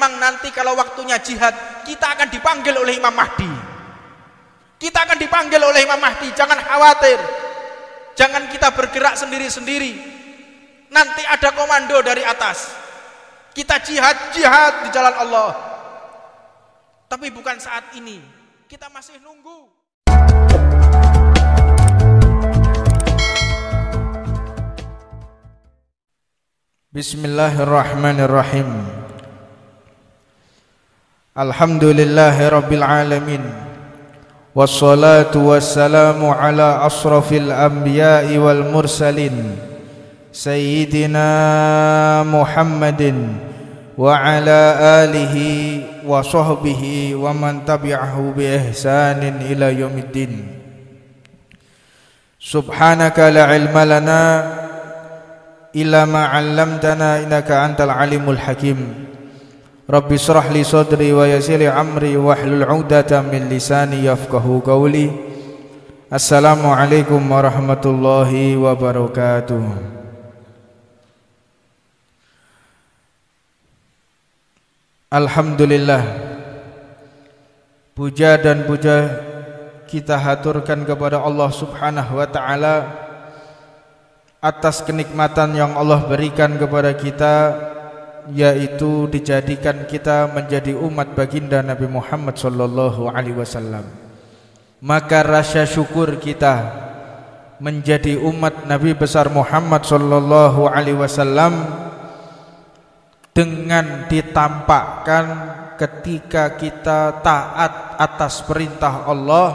memang nanti kalau waktunya jihad kita akan dipanggil oleh Imam Mahdi. Kita akan dipanggil oleh Imam Mahdi, jangan khawatir. Jangan kita bergerak sendiri-sendiri. Nanti ada komando dari atas. Kita jihad di jalan Allah. Tapi bukan saat ini. Kita masih nunggu. Bismillahirrahmanirrahim. Alhamdulillahi rabbil alamin. Wassalatu wassalamu ala asrafil anbiya'i wal mursalin Sayyidina Muhammadin wa ala alihi wa sahbihi wa man tabi'ahu bi ihsanin ila yaumiddin. Subhanaka la ilma lana illa ma 'allamtana innaka antal alimul hakim. Rabbi shrah li sadri wa yassir li amri wahlul 'uqdatam min lisani yafqahu qawli. Assalamualaikum warahmatullahi wabarakatuh. Alhamdulillah, puja dan puja kita haturkan kepada Allah Subhanahu wa taala atas kenikmatan yang Allah berikan kepada kita, yaitu dijadikan kita menjadi umat baginda Nabi Muhammad sallallahu alaihi wasallam. Maka rasa syukur kita menjadi umat Nabi besar Muhammad sallallahu alaihi wasallam dengan ditampakkan ketika kita taat atas perintah Allah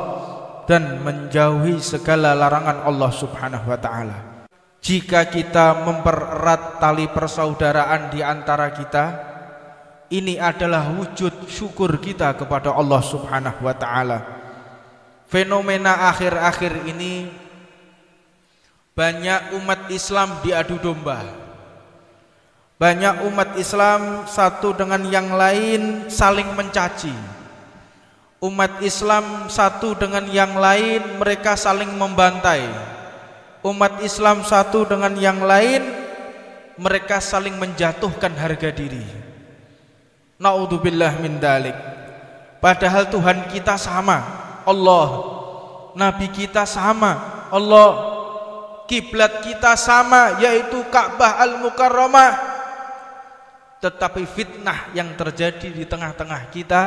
dan menjauhi segala larangan Allah Subhanahu wa taala. Jika kita mempererat tali persaudaraan di antara kita, ini adalah wujud syukur kita kepada Allah Subhanahu wa taala. Fenomena akhir-akhir ini banyak umat Islam diadu domba. Banyak umat Islam satu dengan yang lain saling mencaci. Umat Islam satu dengan yang lain mereka saling membantai. Umat Islam satu dengan yang lain mereka saling menjatuhkan harga diri. Naudzubillah min dalik. Padahal Tuhan kita sama, Allah. Nabi kita sama, Allah. Kiblat kita sama, yaitu Ka'bah Al-Mukarramah. Tetapi fitnah yang terjadi di tengah-tengah kita,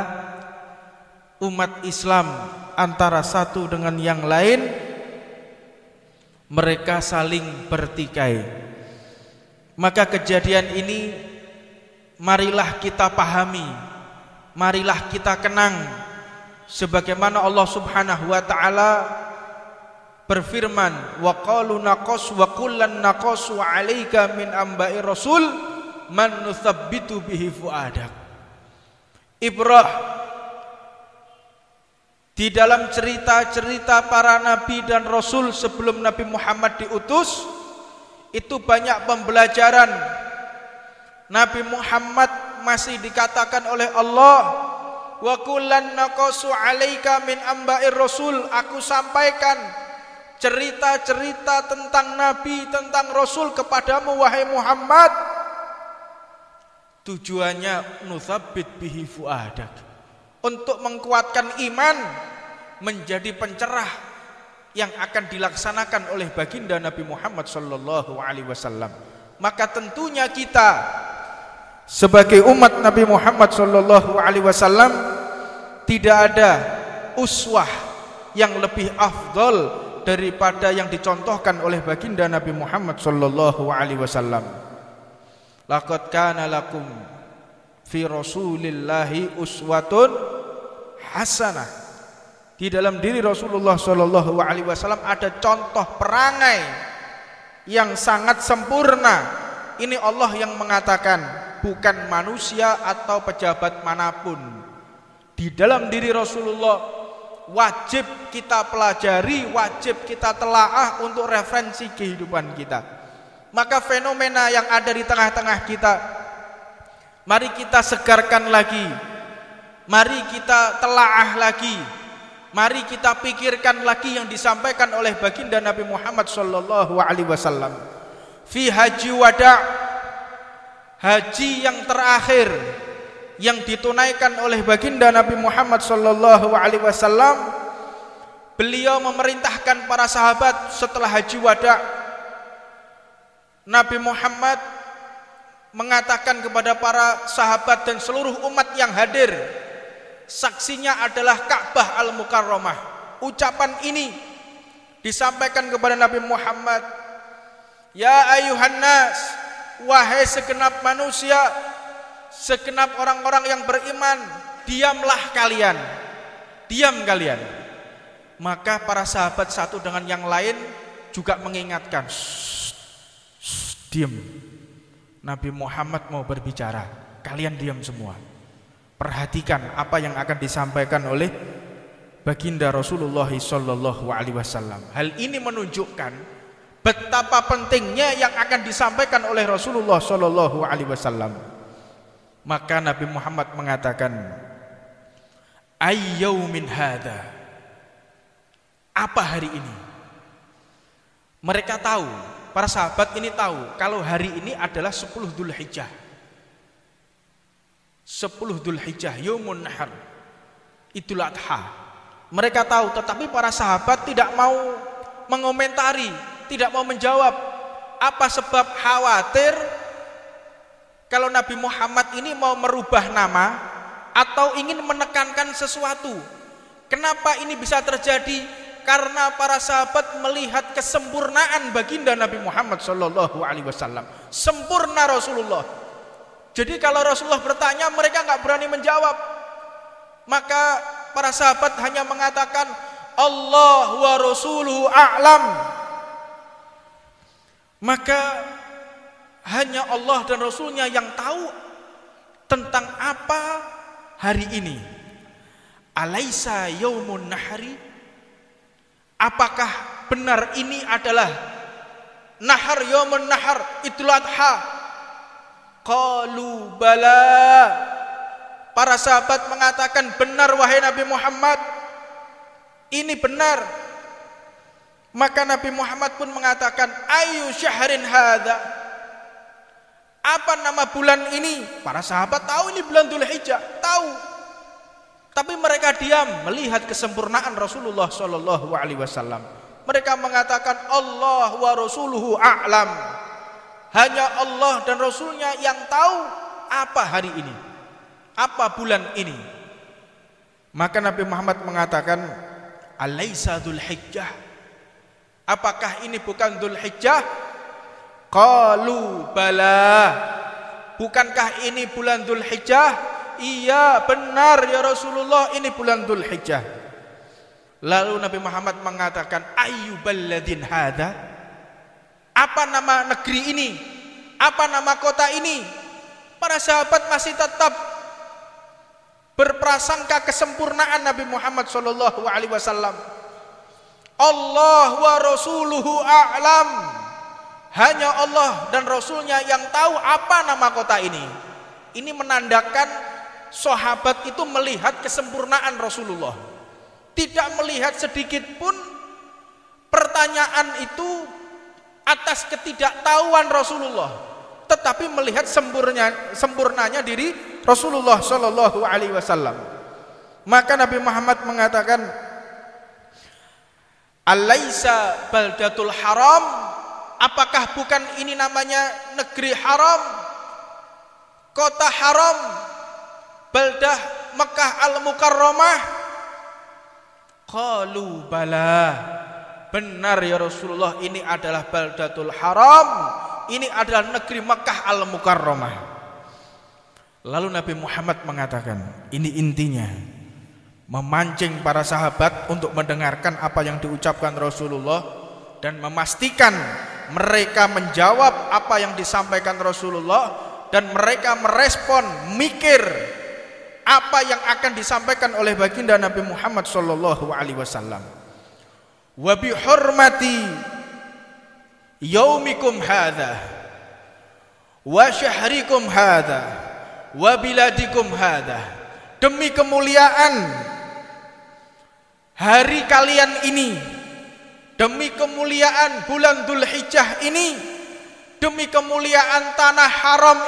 umat Islam antara satu dengan yang lain mereka saling bertikai. Maka kejadian ini marilah kita pahami, marilah kita kenang, sebagaimana Allah Subhanahu wa taala berfirman, wa qalu naqas wa kullan naqasu 'alaika min amba'i rasul man nuthabbitu bihi fuadak. Ibrah di dalam cerita-cerita para nabi dan rasul sebelum Nabi Muhammad diutus, itu banyak pembelajaran. Nabi Muhammad masih dikatakan oleh Allah, wa kullan naqasu 'alaika min amba'ir rasul, aku sampaikan cerita-cerita tentang nabi, tentang rasul kepadamu wahai Muhammad. Tujuannya nutsabbit bihi fuadak, untuk mengkuatkan iman menjadi pencerah yang akan dilaksanakan oleh baginda Nabi Muhammad sallallahu alaihi wasallam. Maka tentunya kita sebagai umat Nabi Muhammad sallallahu alaihi wasallam tidak ada uswah yang lebih afdal daripada yang dicontohkan oleh baginda Nabi Muhammad sallallahu alaihi wasallam. Laqad kana lakum fi rasulillahi uswatun hasanah. Di dalam diri Rasulullah sallallahu alaihi wasallam ada contoh perangai yang sangat sempurna. Ini Allah yang mengatakan, bukan manusia atau pejabat manapun. Di dalam diri Rasulullah wajib kita pelajari, wajib kita telaah untuk referensi kehidupan kita. Maka fenomena yang ada di tengah-tengah kita, mari kita segarkan lagi, mari kita telaah lagi, mari kita pikirkan lagi yang disampaikan oleh baginda Nabi Muhammad sallallahu alaihi wasallam. Fi haji wada', haji yang terakhir yang ditunaikan oleh baginda Nabi Muhammad sallallahu alaihi wasallam, beliau memerintahkan para sahabat setelah haji wada, Nabi Muhammad mengatakan kepada para sahabat dan seluruh umat yang hadir, saksinya adalah Ka'bah Al-Mukarramah. Ucapan ini disampaikan kepada Nabi Muhammad, ya ayuhan nas, wahai segenap manusia, segenap orang-orang yang beriman, diamlah kalian, diam kalian. Maka para sahabat satu dengan yang lain juga mengingatkan, diam, Nabi Muhammad mau berbicara, kalian diam semua. Perhatikan apa yang akan disampaikan oleh baginda Rasulullah sallallahu alaihi wasallam. Hal ini menunjukkan betapa pentingnya yang akan disampaikan oleh Rasulullah sallallahu alaihi wasallam. Maka Nabi Muhammad mengatakan, ayyaumin hadza, apa hari ini? Mereka tahu, para sahabat ini tahu kalau hari ini adalah 10 Dzulhijjah. 10 Dzulhijjah, Yaumun Nahar, Idul Adha. Mereka tahu, tetapi para sahabat tidak mau mengomentari, tidak mau menjawab. Apa sebab? Khawatir kalau Nabi Muhammad ini mau merubah nama atau ingin menekankan sesuatu. Kenapa ini bisa terjadi? Karena para sahabat melihat kesempurnaan baginda Nabi Muhammad sallallahu alaihi wasallam. Sempurna Rasulullah. Jadi kalau Rasulullah bertanya, mereka nggak berani menjawab. Maka para sahabat hanya mengatakan, Allah wa rasuluhu a'lam. Maka hanya Allah dan Rasulnya yang tahu tentang apa hari ini. Alaisa yaumun nahri, apakah benar ini adalah nahar, yaumun nahar, Idul Adha? Qalu bala. Para sahabat mengatakan, benar wahai Nabi Muhammad, ini benar. Maka Nabi Muhammad pun mengatakan, ayu syahrin hadza, apa nama bulan ini? Para sahabat tahu ini bulan Dzulhijjah, tahu. Tapi mereka diam melihat kesempurnaan Rasulullah sallallahu alaihi wasallam. Mereka mengatakan, Allah wa rasuluhu a'lam. Hanya Allah dan Rasulnya yang tahu apa hari ini, apa bulan ini. Maka Nabi Muhammad mengatakan, alaisa Dzulhijjah, apakah ini bukan Dzulhijjah? Qalu bala, bukankah ini bulan Dzulhijjah? Iya benar ya Rasulullah, ini bulan Dzulhijjah. Lalu Nabi Muhammad mengatakan, ayyu balladin hadza, apa nama negeri ini, apa nama kota ini? Para sahabat masih tetap berprasangka kesempurnaan Nabi Muhammad sallallahu alaihi wasallam. Allah wa rasuluhu a'lam, hanya Allah dan Rasulnya yang tahu apa nama kota ini. Ini menandakan sahabat itu melihat kesempurnaan Rasulullah, tidak melihat sedikit pun pertanyaan itu atas ketidaktahuan Rasulullah, tetapi melihat sempurnanya diri Rasulullah sallallahu alaihi wasallam. Maka Nabi Muhammad mengatakan, alaisa baldatul haram, apakah bukan ini namanya negeri haram, kota haram, baldah Mekah Al-Mukarramah? Qalu bala, benar ya Rasulullah, ini adalah baldatul haram, ini adalah negeri Mekah Al-Mukarramah. Lalu Nabi Muhammad mengatakan, ini intinya memancing para sahabat untuk mendengarkan apa yang diucapkan Rasulullah dan memastikan mereka menjawab apa yang disampaikan Rasulullah, dan mereka merespon, mikir apa yang akan disampaikan oleh baginda Nabi Muhammad sallallahu alaihi wasallam. Wa bi hurmati yaumikum hadza wa syahrikum hadza wa biladikum hadza, demi kemuliaan hari kalian ini, demi kemuliaan bulan Dzulhijjah ini, demi kemuliaan tanah haram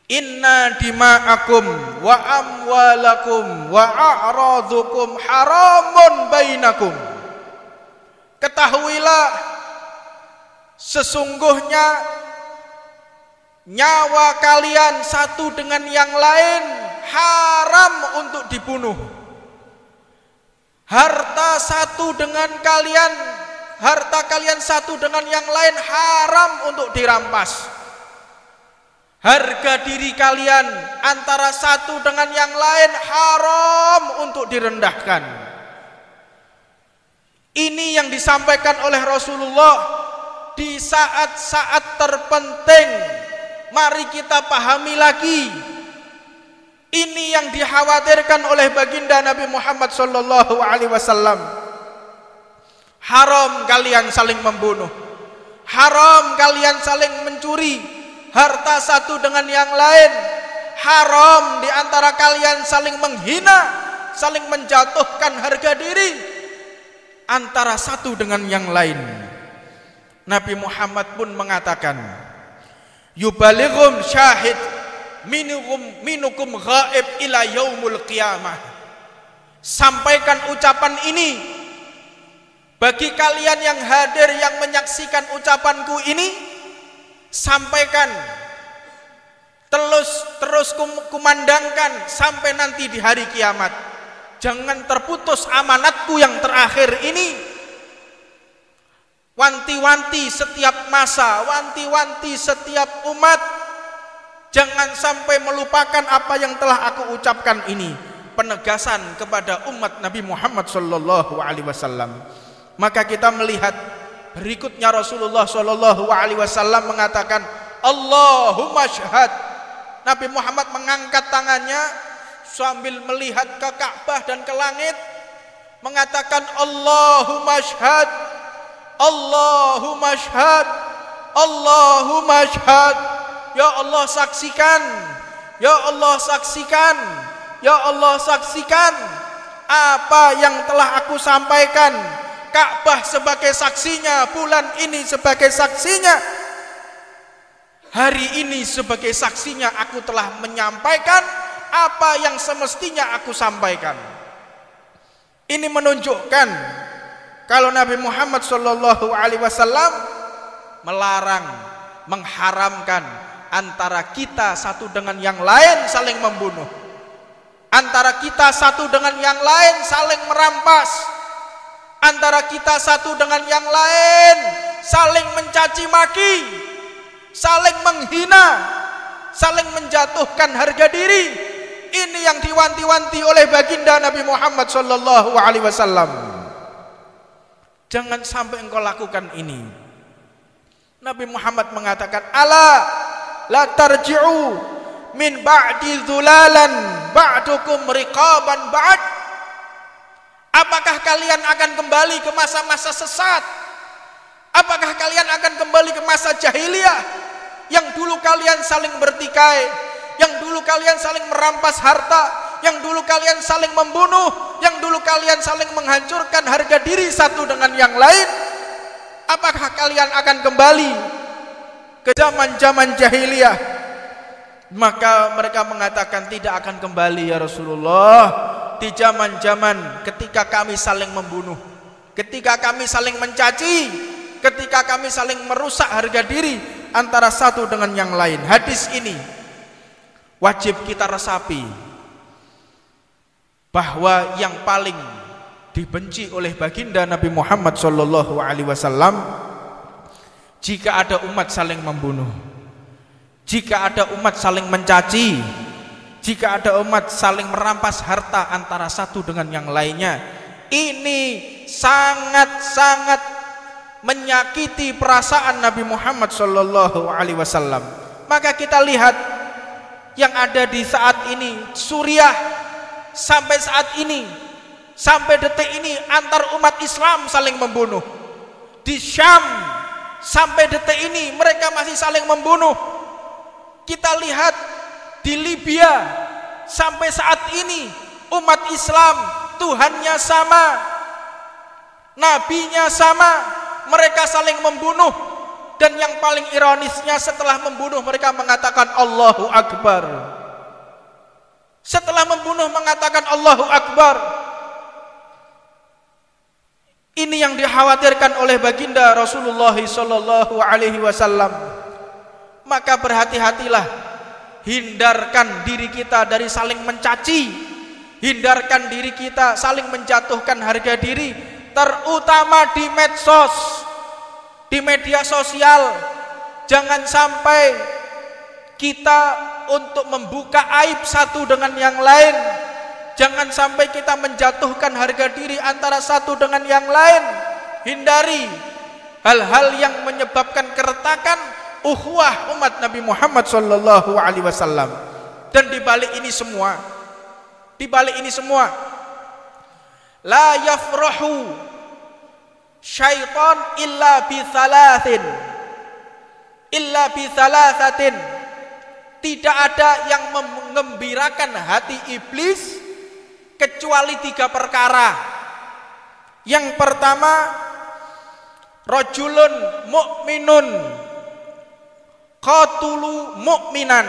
Inna dima'akum wa amwalakum wa a'radukum haramun bainakum. Ketahuilah sesungguhnya nyawa kalian satu dengan yang lain haram untuk dibunuh. Harta kalian satu dengan yang lain haram untuk dirampas. Harga diri kalian antara satu dengan yang lain haram untuk direndahkan. Ini yang disampaikan oleh Rasulullah di saat-saat terpenting. Mari kita pahami lagi. Ini yang dikhawatirkan oleh baginda Nabi Muhammad sallallahu alaihi wasallam. Haram kalian saling membunuh. Haram kalian saling mencuri harta satu dengan yang lain. Haram di antara kalian saling menghina, saling menjatuhkan harga diri antara satu dengan yang lain. Nabi Muhammad pun mengatakan, yubalighum syahid minukum ghaib ila yaumul qiyamah. Sampaikan ucapan ini bagi kalian yang hadir, yang menyaksikan ucapanku ini. Sampaikan, terus kumandangkan sampai nanti di hari kiamat. Jangan terputus amanatku yang terakhir ini. Wanti-wanti setiap masa, wanti-wanti setiap umat, jangan sampai melupakan apa yang telah aku ucapkan ini. Penegasan kepada umat Nabi Muhammad sallallahu alaihi wasallam. Maka kita melihat berikutnya Rasulullah sallallahu alaihi wasallam mengatakan, Allahumma syahad. Nabi Muhammad mengangkat tangannya sambil melihat ke Ka'bah dan ke langit, mengatakan, Allahumma syahad, Allahumma syahad, Allahumma syahad. Ya Allah saksikan, ya Allah saksikan, ya Allah saksikan apa yang telah aku sampaikan. Ka'bah sebagai saksinya, bulan ini sebagai saksinya, hari ini sebagai saksinya, aku telah menyampaikan apa yang semestinya aku sampaikan. Ini menunjukkan kalau Nabi Muhammad sallallahu alaihi wasallam melarang, mengharamkan antara kita satu dengan yang lain saling membunuh, antara kita satu dengan yang lain saling merampas, antara kita satu dengan yang lain saling mencaci maki, saling menghina, saling menjatuhkan harga diri. Ini yang diwanti-wanti oleh baginda Nabi Muhammad sallallahu alaihi wasallam. Jangan sampai engkau lakukan ini. Nabi Muhammad mengatakan, ala la tarji'u min ba'di dhulalan ba'dukum riqaban ba'd. Apakah kalian akan kembali ke masa-masa sesat? Apakah kalian akan kembali ke masa jahiliyah yang dulu kalian saling bertikai, yang dulu kalian saling merampas harta, yang dulu kalian saling membunuh, yang dulu kalian saling menghancurkan harga diri satu dengan yang lain? Apakah kalian akan kembali ke zaman-zaman jahiliyah? Maka mereka mengatakan, tidak akan kembali ya Rasulullah. Di zaman-zaman ketika kami saling membunuh, ketika kami saling mencaci, ketika kami saling merusak harga diri antara satu dengan yang lain. Hadis ini wajib kita resapi bahwa yang paling dibenci oleh baginda Nabi Muhammad sallallahu alaihi wasallam jika ada umat saling membunuh, jika ada umat saling mencaci, jika ada umat saling merampas harta antara satu dengan yang lainnya. Ini sangat-sangat menyakiti perasaan Nabi Muhammad sallallahu alaihi wasallam. Maka kita lihat yang ada di saat ini, Suriah, sampai saat ini, sampai detik ini antar umat Islam saling membunuh. Di Syam sampai detik ini mereka masih saling membunuh. Kita lihat di Libya sampai saat ini umat Islam, Tuhannya sama, nabinya sama, mereka saling membunuh, Dan yang paling ironisnya, setelah membunuh mereka mengatakan Allahu Akbar. Setelah membunuh mengatakan Allahu Akbar. Ini yang dikhawatirkan oleh baginda Rasulullah sallallahu alaihi wasallam. Maka berhati-hatilah, hindarkan diri kita dari saling mencaci, hindarkan diri kita saling menjatuhkan harga diri, terutama di medsos, di media sosial. Jangan sampai kita untuk membuka aib satu dengan yang lain. Jangan sampai kita menjatuhkan harga diri antara satu dengan yang lain. Hindari hal-hal yang menyebabkan keretakan ukhuwah umat Nabi Muhammad sallallahu alaihi wasallam. Dan dibalik ini semua, la yafrahu syaitan illa bi thalathatin. Tidak ada yang mengembirakan hati iblis kecuali 3 perkara. Yang pertama, rajulun mu'minun qatulu mu'minan.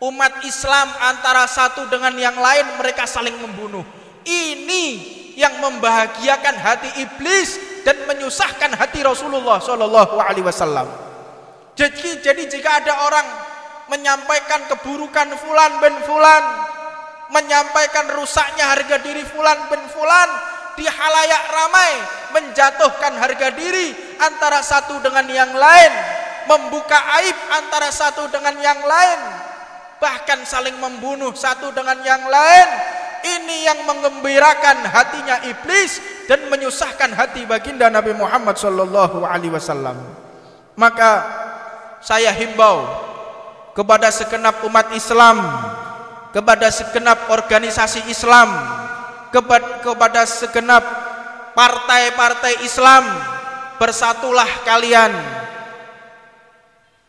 Umat Islam antara satu dengan yang lain mereka saling membunuh. Ini yang membahagiakan hati iblis dan menyusahkan hati Rasulullah sallallahu alaihi wasallam. Jadi jika ada orang menyampaikan keburukan fulan bin fulan, menyampaikan rusaknya harga diri fulan bin fulan di halayak ramai, menjatuhkan harga diri antara satu dengan yang lain, membuka aib antara satu dengan yang lain, bahkan saling membunuh satu dengan yang lain, ini yang menggembirakan hatinya iblis dan menyusahkan hati baginda Nabi Muhammad sallallahu alaihi wasallam. Maka saya himbau kepada segenap umat Islam, kepada segenap organisasi Islam, kepada segenap partai-partai Islam, bersatulah kalian.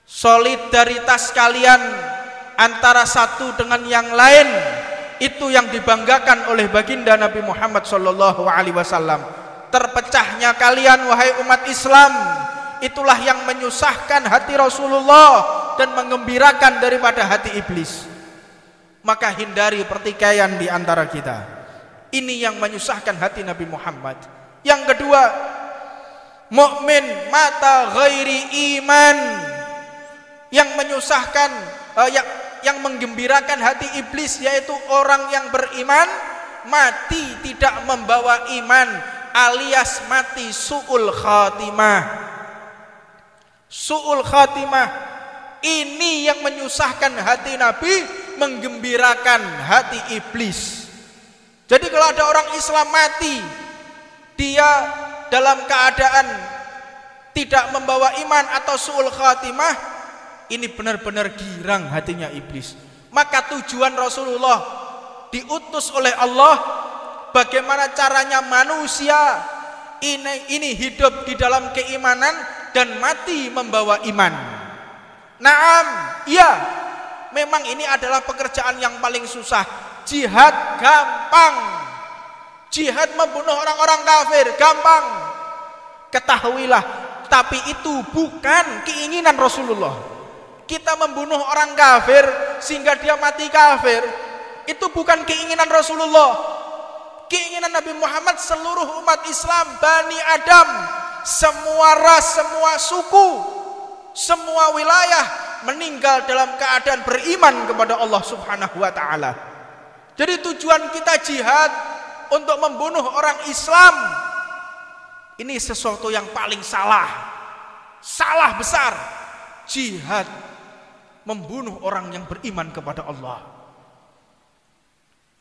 Solidaritas kalian antara satu dengan yang lain, itu yang dibanggakan oleh baginda Nabi Muhammad sallallahu alaihi wasallam. Terpecahnya kalian wahai umat Islam, itulah yang menyusahkan hati Rasulullah dan menggembirakan daripada hati iblis. Maka hindari pertikaian di antara kita. Ini yang menyusahkan hati Nabi Muhammad. Yang kedua, mukmin mata ghairi iman, yang menyusahkan yang menggembirakan hati iblis, yaitu orang yang beriman mati tidak membawa iman, alias mati su'ul khatimah. Su'ul khatimah ini yang menyusahkan hati Nabi, menggembirakan hati iblis. Jadi kalau ada orang Islam mati, dia dalam keadaan tidak membawa iman atau su'ul khatimah, ini benar-benar girang hatinya iblis. Maka tujuan Rasulullah diutus oleh Allah, bagaimana caranya manusia ini hidup di dalam keimanan dan mati membawa iman. Naam, iya, memang ini adalah pekerjaan yang paling susah. Jihad gampang, jihad membunuh orang-orang kafir gampang. Ketahuilah, tapi itu bukan keinginan Rasulullah. Kita membunuh orang kafir sehingga dia mati kafir, itu bukan keinginan Rasulullah. Keinginan Nabi Muhammad, seluruh umat Islam, Bani Adam, semua ras, semua suku, semua wilayah meninggal dalam keadaan beriman kepada Allah Subhanahu wa ta'ala. Jadi tujuan kita jihad untuk membunuh orang Islam, ini sesuatu yang paling salah besar. Jihad membunuh orang yang beriman kepada Allah.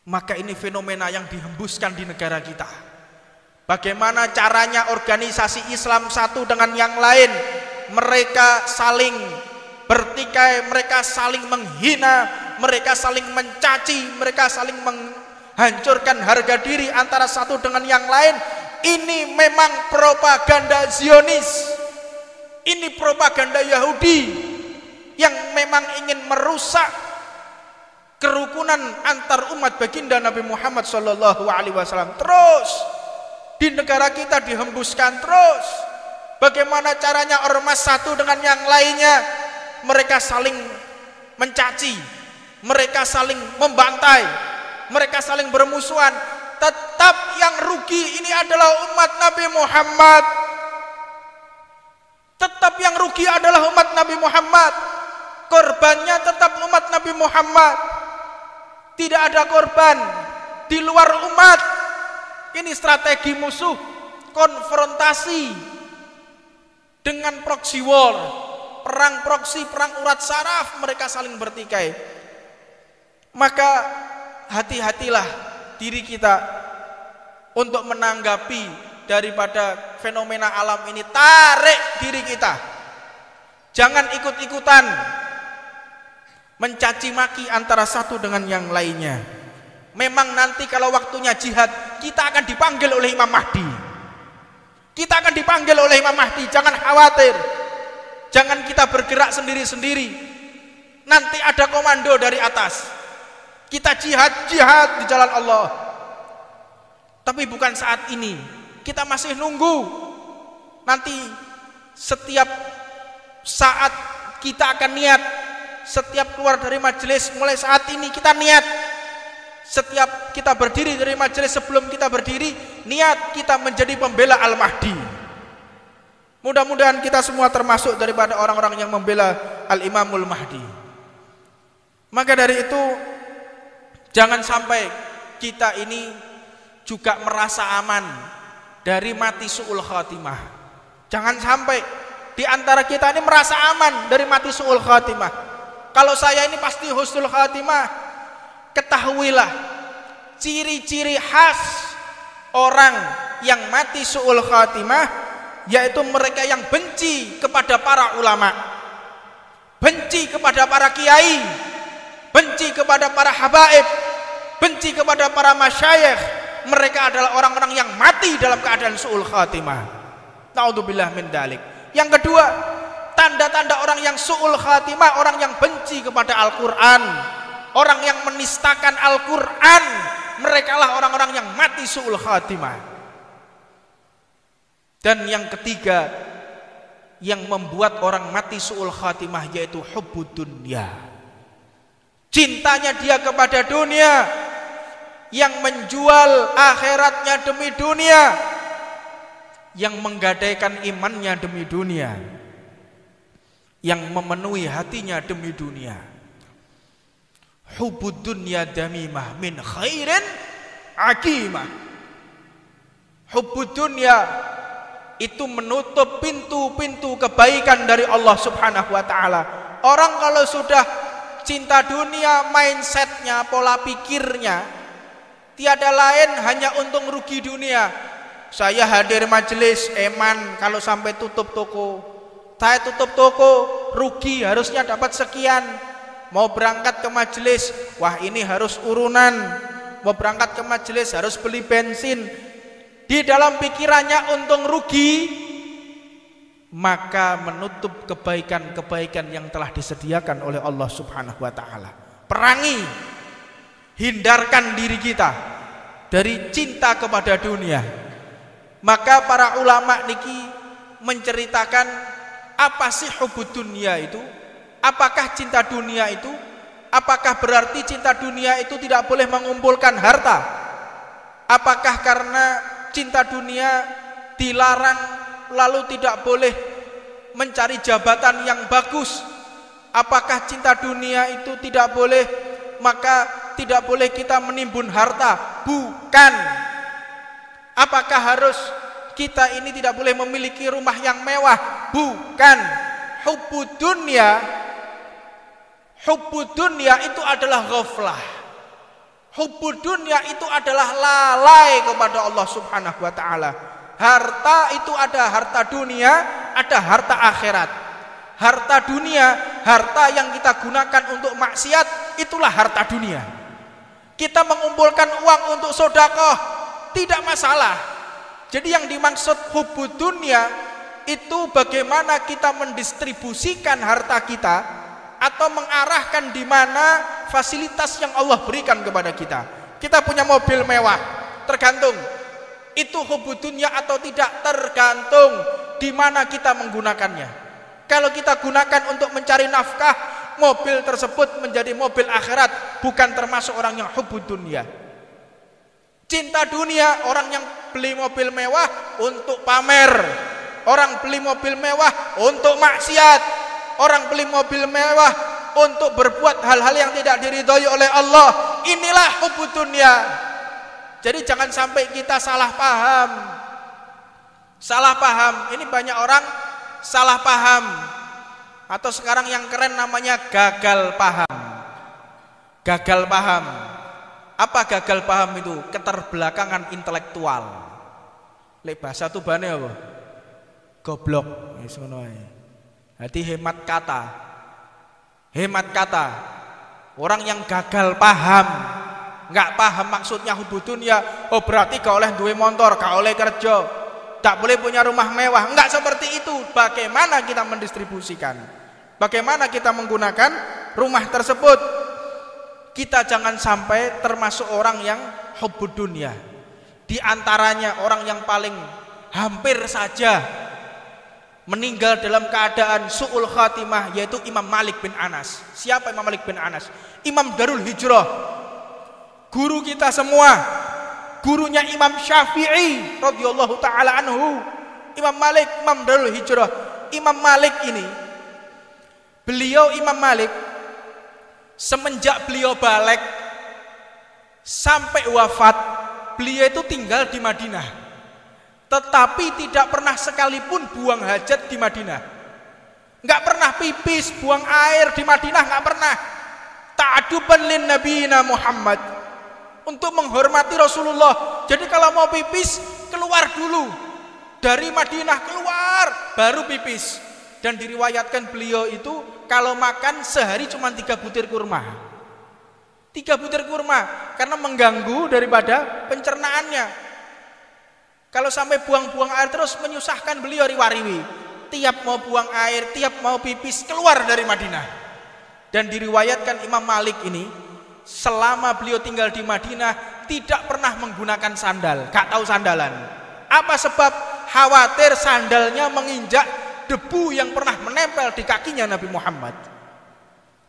Maka ini fenomena yang dihembuskan di negara kita. Bagaimana caranya organisasi Islam satu dengan yang lain, mereka saling bertikai, mereka saling menghina, mereka saling mencaci, mereka saling menghancurkan harga diri antara satu dengan yang lain. Ini memang propaganda Zionis, ini propaganda Yahudi yang memang ingin merusak kerukunan antar umat baginda Nabi Muhammad sallallahu alaihi wasallam. Terus di negara kita dihembuskan terus. Bagaimana caranya ormas satu dengan yang lainnya? Mereka saling mencaci, mereka saling membantai, mereka saling bermusuhan. Tetap yang rugi ini adalah umat Nabi Muhammad. Tetap yang rugi adalah umat Nabi Muhammad. Korbannya tetap umat Nabi Muhammad. Tidak ada korban di luar umat. Ini strategi musuh, konfrontasi dengan proxy war, perang proksi, perang urat saraf, mereka saling bertikai. Maka hati-hatilah diri kita untuk menanggapi daripada fenomena alam ini. Tarik diri kita, jangan ikut-ikutan mencaci maki antara satu dengan yang lainnya. Memang nanti kalau waktunya jihad, kita akan dipanggil oleh Imam Mahdi. Kita akan dipanggil oleh Imam Mahdi, jangan khawatir. Jangan kita bergerak sendiri-sendiri. Nanti ada komando dari atas. Kita jihad di jalan Allah. Tapi bukan saat ini. Kita masih nunggu. Nanti setiap saat kita akan niat. Setiap keluar dari majelis, mulai saat ini kita niat. Setiap kita berdiri dari majelis, sebelum kita berdiri, niat kita menjadi pembela Al-Mahdi. Mudah-mudahan kita semua termasuk daripada orang-orang yang membela Al-Imamul Mahdi. Maka dari itu, jangan sampai kita ini juga merasa aman dari mati su'ul khatimah. Jangan sampai di antara kita ini merasa aman dari mati su'ul khatimah. Kalau saya ini pasti husnul khatimah, ketahuilah ciri-ciri khas orang yang mati su'ul khatimah, yaitu mereka yang benci kepada para ulama, benci kepada para kiai, benci kepada para habaib, benci kepada para masyayikh. Mereka adalah orang-orang yang mati dalam keadaan su'ul khatimah. Na'udzubillah min dalik. Yang kedua, tanda-tanda orang yang su'ul khatimah, orang yang benci kepada Al-Quran, orang yang menistakan Al-Quran, mereka lah orang-orang yang mati su'ul khatimah. Dan yang ketiga, yang membuat orang mati su'ul khatimah, yaitu hubbud dunya. Cintanya dia kepada dunia, yang menjual akhiratnya demi dunia, yang menggadaikan imannya demi dunia, yang memenuhi hatinya demi dunia. Hubbud dunya damimah min khairin akimah. Hubbud dunya itu menutup pintu-pintu kebaikan dari Allah Subhanahu wa ta'ala. Orang kalau sudah cinta dunia, mindsetnya, pola pikirnya tiada lain hanya untung rugi dunia. Saya hadir majelis eman, kalau sampai tutup toko, saya tutup toko, rugi, harusnya dapat sekian. Mau berangkat ke majelis, wah ini harus urunan. Mau berangkat ke majelis harus beli bensin. Di dalam pikirannya untung rugi, maka menutup kebaikan-kebaikan yang telah disediakan oleh Allah Subhanahu wa ta'ala. Perangi, hindarkan diri kita dari cinta kepada dunia. Maka para ulama niki menceritakan apa sih hubbud dunya itu? Apakah cinta dunia itu? Apakah berarti cinta dunia itu tidak boleh mengumpulkan harta? Apakah karena cinta dunia dilarang lalu tidak boleh mencari jabatan yang bagus? Apakah cinta dunia itu tidak boleh, maka tidak boleh kita menimbun harta? Bukan. Apakah harus kita ini tidak boleh memiliki rumah yang mewah? Bukan. Hubbud dunya itu adalah ghaflah. Hubbud dunya itu adalah lalai kepada Allah Subhanahu wa ta'ala. Harta itu ada harta dunia, ada harta akhirat. Harta dunia, harta yang kita gunakan untuk maksiat, itulah harta dunia. Kita mengumpulkan uang untuk sedekah, tidak masalah. Jadi yang dimaksud hubbud dunya itu bagaimana kita mendistribusikan harta kita atau mengarahkan di mana fasilitas yang Allah berikan kepada kita. Kita punya mobil mewah, tergantung Itu hubud dunya atau tidak tergantung di mana kita menggunakannya. Kalau kita gunakan untuk mencari nafkah, mobil tersebut menjadi mobil akhirat, bukan termasuk orang yang hubud dunya. Cinta dunia, orang yang beli mobil mewah untuk pamer, orang beli mobil mewah untuk maksiat, orang beli mobil mewah untuk berbuat hal-hal yang tidak diridhoi oleh Allah. Inilah hubud dunya. Jadi jangan sampai kita salah paham. Salah paham, ini banyak orang salah paham. Atau sekarang yang keren namanya gagal paham. Gagal paham. Apa gagal paham itu? Keterbelakangan intelektual. Lek bahasa tuh bane apa? Goblok. Wis ngono ae. Hati hemat kata. Hemat kata. Orang yang gagal paham, nggak paham maksudnya hubud dunya. Oh berarti gak oleh duwe motor, gak oleh kerja, tak boleh punya rumah mewah. Enggak seperti itu. Bagaimana kita mendistribusikan? Bagaimana kita menggunakan rumah tersebut? Kita jangan sampai termasuk orang yang hubud dunya. Di antaranya orang yang paling hampir saja meninggal dalam keadaan su'ul khatimah, yaitu Imam Malik bin Anas. Siapa Imam Malik bin Anas? Imam Darul Hijrah, guru kita semua, gurunya Imam Syafi'i radhiyallahu taala anhu. Imam Malik, Imam Darul Hijrah. Imam Malik ini, Imam Malik semenjak beliau balik sampai wafat, beliau itu tinggal di Madinah, tetapi tidak pernah sekalipun buang hajat di Madinah. Enggak pernah pipis, buang air di Madinah, enggak pernah. Ta'aduban lin nabiyina Muhammad, untuk menghormati Rasulullah. Jadi kalau mau pipis, keluar dulu dari Madinah, keluar baru pipis. Dan diriwayatkan beliau itu kalau makan sehari cuma 3 butir kurma. 3 butir kurma, karena mengganggu daripada pencernaannya. Kalau sampai buang-buang air terus menyusahkan beliau riwariwi. Tiap mau buang air, tiap mau pipis, keluar dari Madinah. Dan diriwayatkan Imam Malik ini selama beliau tinggal di Madinah tidak pernah menggunakan sandal, gak tahu sandalan. Apa sebab? Khawatir sandalnya menginjak debu yang pernah menempel di kakinya Nabi Muhammad.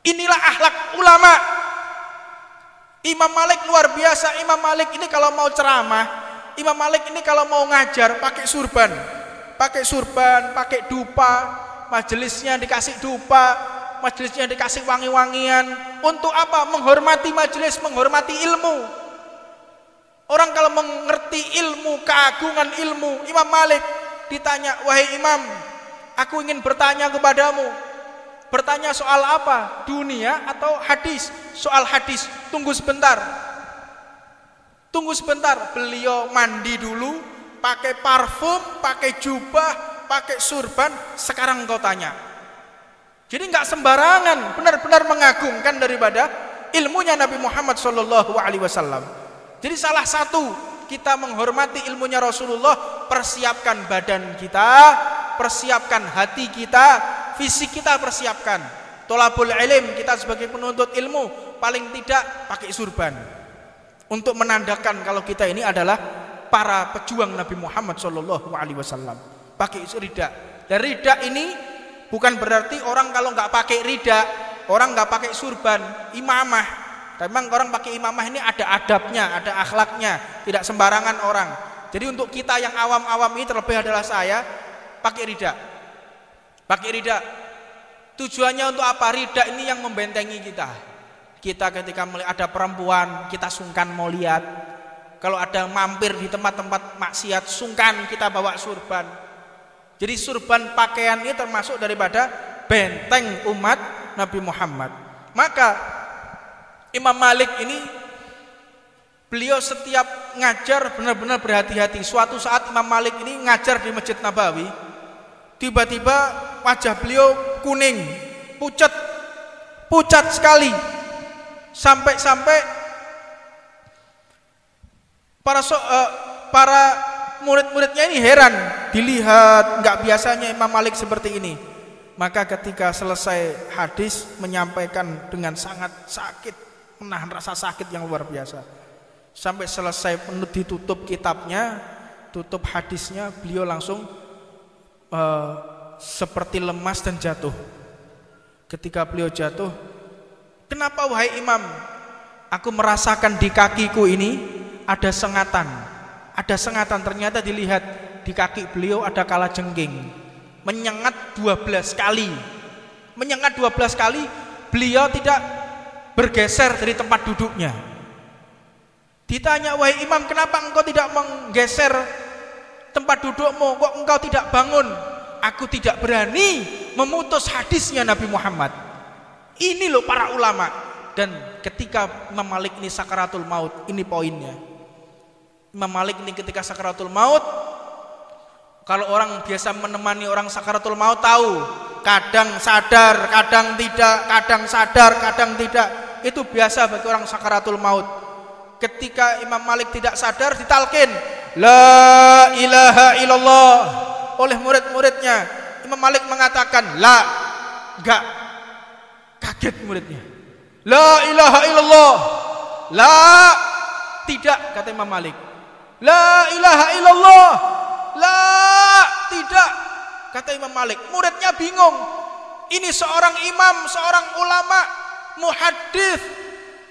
Inilah akhlak ulama. Imam Malik luar biasa. Imam Malik ini kalau mau ceramah, Imam Malik ini kalau mau ngajar pakai surban, pakai dupa, majelisnya dikasih dupa, majelisnya dikasih wangi-wangian. Untuk apa? Menghormati majelis, menghormati ilmu. Orang kalau mengerti ilmu, keagungan ilmu, Imam Malik ditanya, wahai Imam, aku ingin bertanya kepadamu. Bertanya soal apa? Dunia atau hadis? Soal hadis. Tunggu sebentar. Tunggu sebentar. Beliau mandi dulu, pakai parfum, pakai jubah, pakai surban. Sekarang engkau tanya. Jadi nggak sembarangan, benar-benar mengagungkan daripada ilmunya Nabi Muhammad SAW. Jadi salah satu kita menghormati ilmunya Rasulullah, persiapkan badan kita, persiapkan hati kita, fisik kita persiapkan. Tolabul ilm, kita sebagai penuntut ilmu paling tidak pakai surban untuk menandakan kalau kita ini adalah para pejuang Nabi Muhammad SAW. Pakai rida. Dan rida ini bukan berarti orang kalau nggak pakai rida, orang nggak pakai surban, imamah. Memang orang pakai imamah ini ada adabnya, ada akhlaknya, tidak sembarangan orang. Jadi untuk kita yang awam-awam ini, terlebih adalah saya, pakai rida. Pakai rida. Tujuannya untuk apa? Rida ini yang membentengi kita. Kita ketika melihat ada perempuan, kita sungkan mau lihat. Kalau ada mampir di tempat-tempat maksiat, sungkan kita bawa surban. Jadi surban pakaian ini termasuk daripada benteng umat Nabi Muhammad. Maka Imam Malik ini, beliau setiap ngajar benar-benar berhati-hati. Suatu saat Imam Malik ini ngajar di Masjid Nabawi, tiba-tiba wajah beliau kuning, pucat sekali, sampai para murid-muridnya ini heran, dilihat nggak biasanya Imam Malik seperti ini. Maka ketika selesai hadis menyampaikan dengan sangat sakit, menahan rasa sakit yang luar biasa. Sampai selesai ditutup kitabnya, tutup hadisnya, beliau langsung seperti lemas dan jatuh. Ketika beliau jatuh, kenapa wahai imam? Aku merasakan di kakiku ini ada sengatan. Ada sengatan, ternyata dilihat di kaki beliau ada kalajengking. Menyengat 12 kali. Menyengat 12 kali, beliau tidak bergeser dari tempat duduknya. Ditanya, wahai imam, kenapa engkau tidak menggeser tempat dudukmu? Kok engkau tidak bangun? Aku tidak berani memutus hadisnya Nabi Muhammad. Ini loh para ulama. Dan ketika Imam Malik ini sakaratul maut, ini poinnya. Imam Malik ini ketika sakaratul maut, kalau orang biasa menemani orang sakaratul maut tahu, kadang sadar, kadang tidak, kadang sadar, kadang tidak. Itu biasa bagi orang sakaratul maut. Ketika Imam Malik tidak sadar, ditalkin la ilaha illallah oleh murid-muridnya. Imam Malik mengatakan la, enggak. Kaget muridnya. La ilaha illallah. La, tidak, kata Imam Malik. La ilaha illallah. La, tidak, kata Imam Malik. Muridnya bingung. Ini seorang imam, seorang ulama, muhaddits,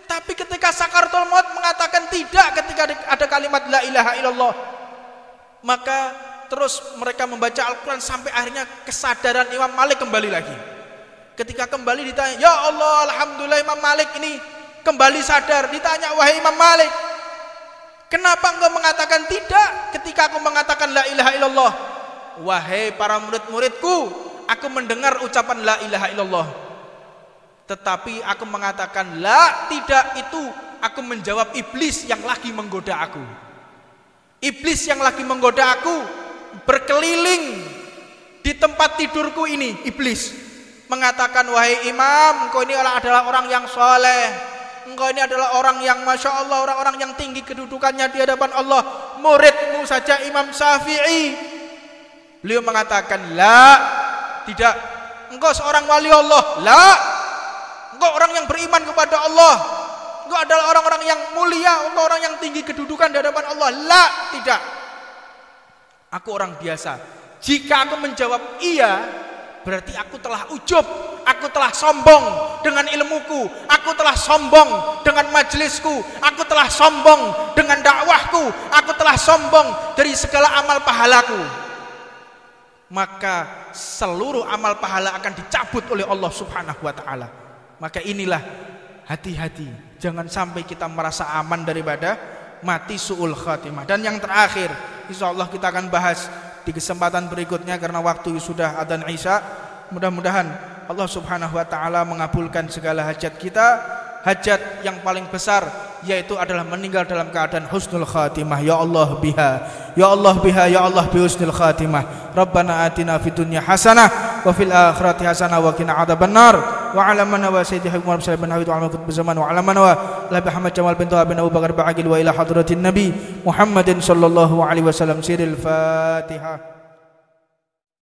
tapi ketika sakaratul maut mengatakan tidak ketika ada kalimat la ilaha illallah. Maka terus mereka membaca Al-Quran sampai akhirnya kesadaran Imam Malik kembali lagi. Ketika kembali ditanya, ya Allah, alhamdulillah Imam Malik ini kembali sadar. Ditanya, wahai Imam Malik, kenapa engkau mengatakan tidak ketika aku mengatakan la ilaha illallah? Wahai para murid-muridku, aku mendengar ucapan la ilaha illallah, tetapi aku mengatakan la, tidak, itu aku menjawab iblis yang lagi menggoda aku. Iblis yang lagi menggoda aku berkeliling di tempat tidurku ini. Iblis mengatakan, wahai imam, engkau ini adalah orang yang soleh, engkau ini adalah orang yang masya Allah, orang-orang yang tinggi kedudukannya di hadapan Allah. Muridmu saja Imam Syafi'i. Beliau mengatakan la, tidak, engkau seorang wali Allah. La, engkau orang yang beriman kepada Allah, engkau adalah orang-orang yang mulia, engkau orang yang tinggi kedudukan di hadapan Allah. La, tidak, aku orang biasa. Jika aku menjawab iya, berarti aku telah ujub, aku telah sombong dengan ilmuku, aku telah sombong dengan majelisku, aku telah sombong dengan dakwahku, aku telah sombong dari segala amal pahalaku. Maka seluruh amal pahala akan dicabut oleh Allah Subhanahu wa ta'ala. Maka inilah, hati-hati, jangan sampai kita merasa aman daripada mati su'ul khatimah. Dan yang terakhir, insyaallah kita akan bahas di kesempatan berikutnya karena waktu sudah adzan Isya. Mudah-mudahan Allah Subhanahu wa ta'ala mengabulkan segala hajat kita. Hajat yang paling besar yaitu adalah meninggal dalam keadaan husnul khatimah. Ya Allah biha, ya Allah biha, ya Allah bi husnul khatimah. Rabbana atina fid dunya hasanah wa fil akhirati hasanah wa qina adzabannar. Wa ala man wa sayyidina Muhammad sallallahu alaihi wa sallam zaman wa ala man wa la Muhammad Jamal bin Abu Bakar Ba'agil wa ila hadratin Nabi Muhammadin sallallahu alaihi wasallam. Siril Fatihah.